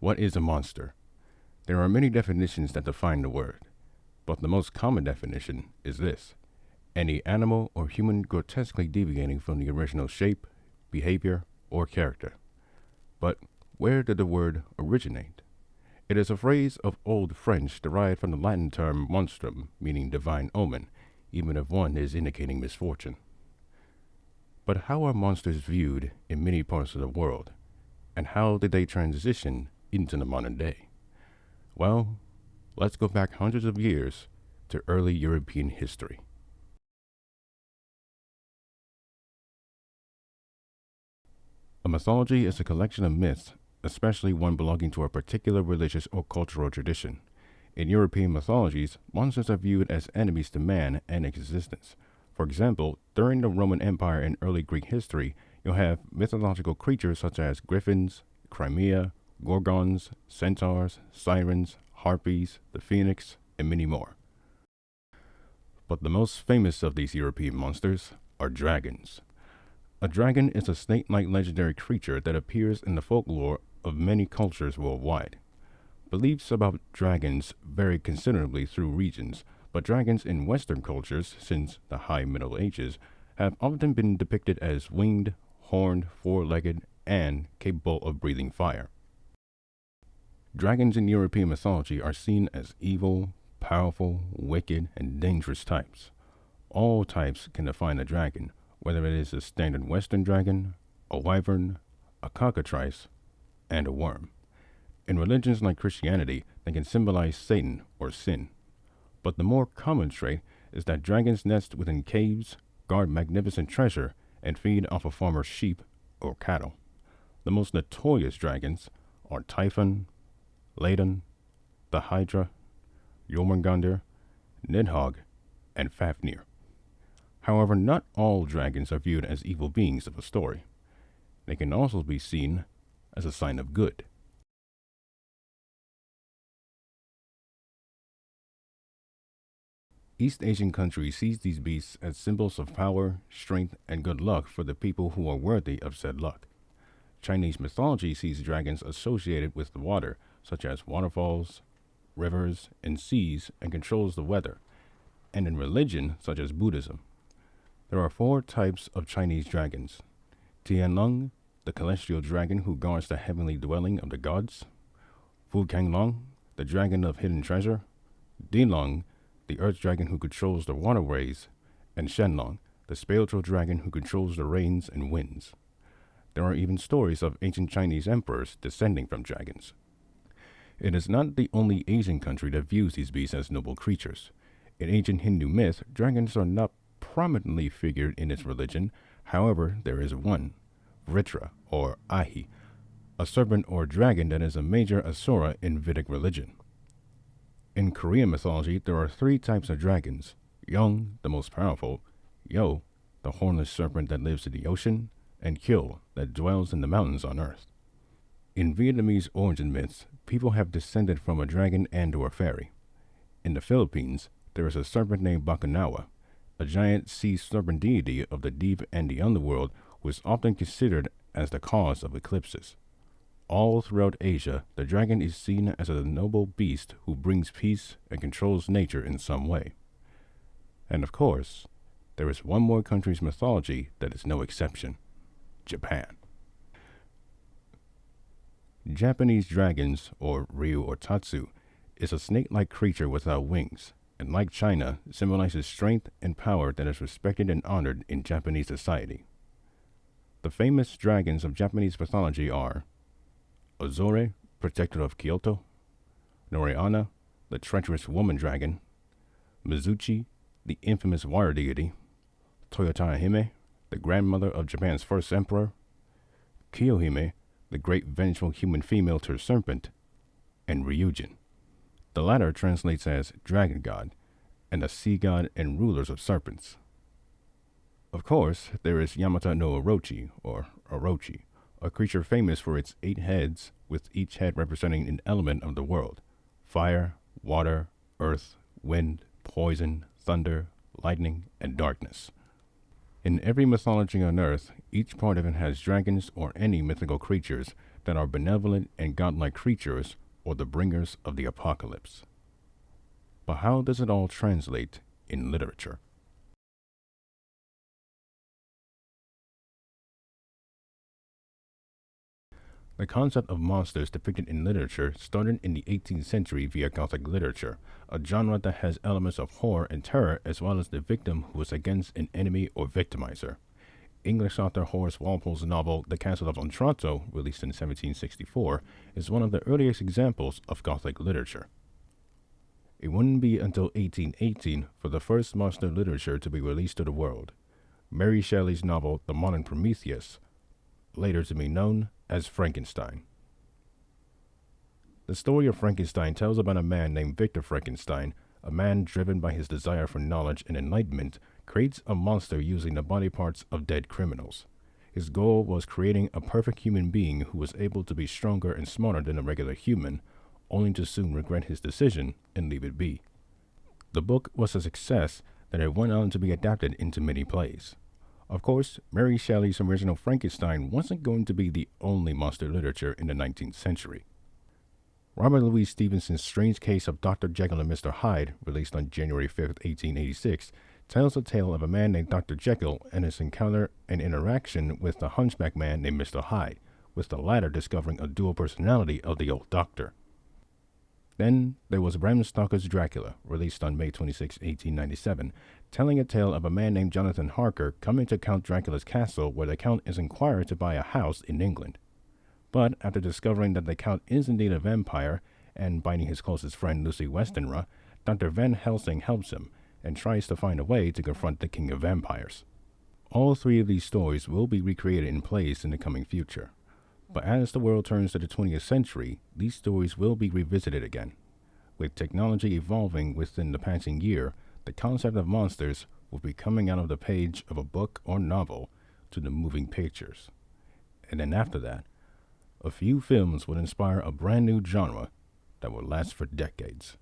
What is a monster? There are many definitions that define the word, but the most common definition is this: any animal or human grotesquely deviating from the original shape, behavior, or character. But where did the word originate? It is a phrase of Old French derived from the Latin term monstrum, meaning divine omen, even if one is indicating misfortune. But how are monsters viewed in many parts of the world? And how did they transition into the modern day? Well, let's go back hundreds of years to early European history. A mythology is a collection of myths, especially one belonging to a particular religious or cultural tradition. In European mythologies, monsters are viewed as enemies to man and existence. For example, during the Roman Empire and early Greek history, you'll have mythological creatures such as griffins, Crimea, gorgons, centaurs, sirens, harpies, the phoenix, and many more. But the most famous of these European monsters are dragons. A dragon is a snake-like legendary creature that appears in the folklore of many cultures worldwide. Beliefs about dragons vary considerably through regions, but dragons in Western cultures, since the High Middle Ages, have often been depicted as winged, horned, four-legged, and capable of breathing fire. Dragons in European mythology are seen as evil, powerful, wicked, and dangerous types. All types can define a dragon, whether it is a standard Western dragon, a wyvern, a cockatrice, and a worm. In religions like Christianity, they can symbolize Satan or sin. But the more common trait is that dragons nest within caves, guard magnificent treasure, and feed off of farmers' sheep or cattle. The most notorious dragons are Typhon, Ladon, the Hydra, Jormungandr, Nidhogg, and Fafnir. However, not all dragons are viewed as evil beings of a story. They can also be seen as a sign of good. East Asian countries sees these beasts as symbols of power, strength, and good luck for the people who are worthy of said luck. Chinese mythology sees dragons associated with the water, such as waterfalls, rivers, and seas, and controls the weather, and in religion, such as Buddhism. There are 4 types of Chinese dragons: Tianlong, the celestial dragon who guards the heavenly dwelling of the gods; Fu Kanglong, the dragon of hidden treasure; Dilong, the earth dragon who controls the waterways; and Shenlong, the spiritual dragon who controls the rains and winds. There are even stories of ancient Chinese emperors descending from dragons. It is not the only Asian country that views these beasts as noble creatures. In ancient Hindu myth, dragons are not prominently figured in its religion. However, there is one, Vritra, or Ahi, a serpent or dragon that is a major asura in Vedic religion. In Korean mythology, there are 3 types of dragons: Yong, the most powerful; Yo, the hornless serpent that lives in the ocean; and Kyo, that dwells in the mountains on earth. In Vietnamese origin myths, people have descended from a dragon and or fairy. In the Philippines, there is a serpent named Bakunawa, a giant sea serpent deity of the deep and the underworld who is often considered as the cause of eclipses. All throughout Asia, the dragon is seen as a noble beast who brings peace and controls nature in some way. And of course, there is one more country's mythology that is no exception: Japan. Japanese dragons, or Ryu or Tatsu, is a snake-like creature without wings, and like China, symbolizes strength and power that is respected and honored in Japanese society. The famous dragons of Japanese mythology are Ozore, protector of Kyoto; Noriana, the treacherous woman dragon; Mizuchi, the infamous water deity; Toyotara Hime, the grandmother of Japan's first emperor; Kiyohime, the great vengeful human female to serpent; and Ryujin. The latter translates as dragon god, and the sea god and rulers of serpents. Of course, there is Yamata no Orochi, or Orochi, a creature famous for its 8 heads, with each head representing an element of the world: fire, water, earth, wind, poison, thunder, lightning, and darkness. In every mythology on Earth, each part of it has dragons or any mythical creatures that are benevolent and godlike creatures or the bringers of the apocalypse. But how does it all translate in literature? The concept of monsters depicted in literature started in the 18th century via Gothic literature, a genre that has elements of horror and terror as well as the victim who is against an enemy or victimizer. English author Horace Walpole's novel The Castle of Otranto, released in 1764, is one of the earliest examples of Gothic literature. It wouldn't be until 1818 for the first monster literature to be released to the world. Mary Shelley's novel The Modern Prometheus, later to be known as Frankenstein. The story of Frankenstein tells about a man named Victor Frankenstein, a man driven by his desire for knowledge and enlightenment, creates a monster using the body parts of dead criminals. His goal was creating a perfect human being who was able to be stronger and smarter than a regular human, only to soon regret his decision and leave it be. The book was a success that it went on to be adapted into many plays. Of course, Mary Shelley's original Frankenstein wasn't going to be the only monster literature in the 19th century. Robert Louis Stevenson's Strange Case of Dr. Jekyll and Mr. Hyde, released on January 5, 1886, tells the tale of a man named Dr. Jekyll and his encounter and interaction with the hunchback man named Mr. Hyde, with the latter discovering a dual personality of the old doctor. Then there was Bram Stoker's Dracula, released on May 26, 1897, telling a tale of a man named Jonathan Harker coming to Count Dracula's castle where the Count is inquired to buy a house in England. But after discovering that the Count is indeed a vampire and binding his closest friend Lucy Westenra, Dr. Van Helsing helps him and tries to find a way to confront the King of Vampires. All three of these stories will be recreated in plays in the coming future. But as the world turns to the 20th century, these stories will be revisited again. With technology evolving within the passing year, the concept of monsters will be coming out of the page of a book or novel to the moving pictures. And then after that, a few films would inspire a brand new genre that will last for decades.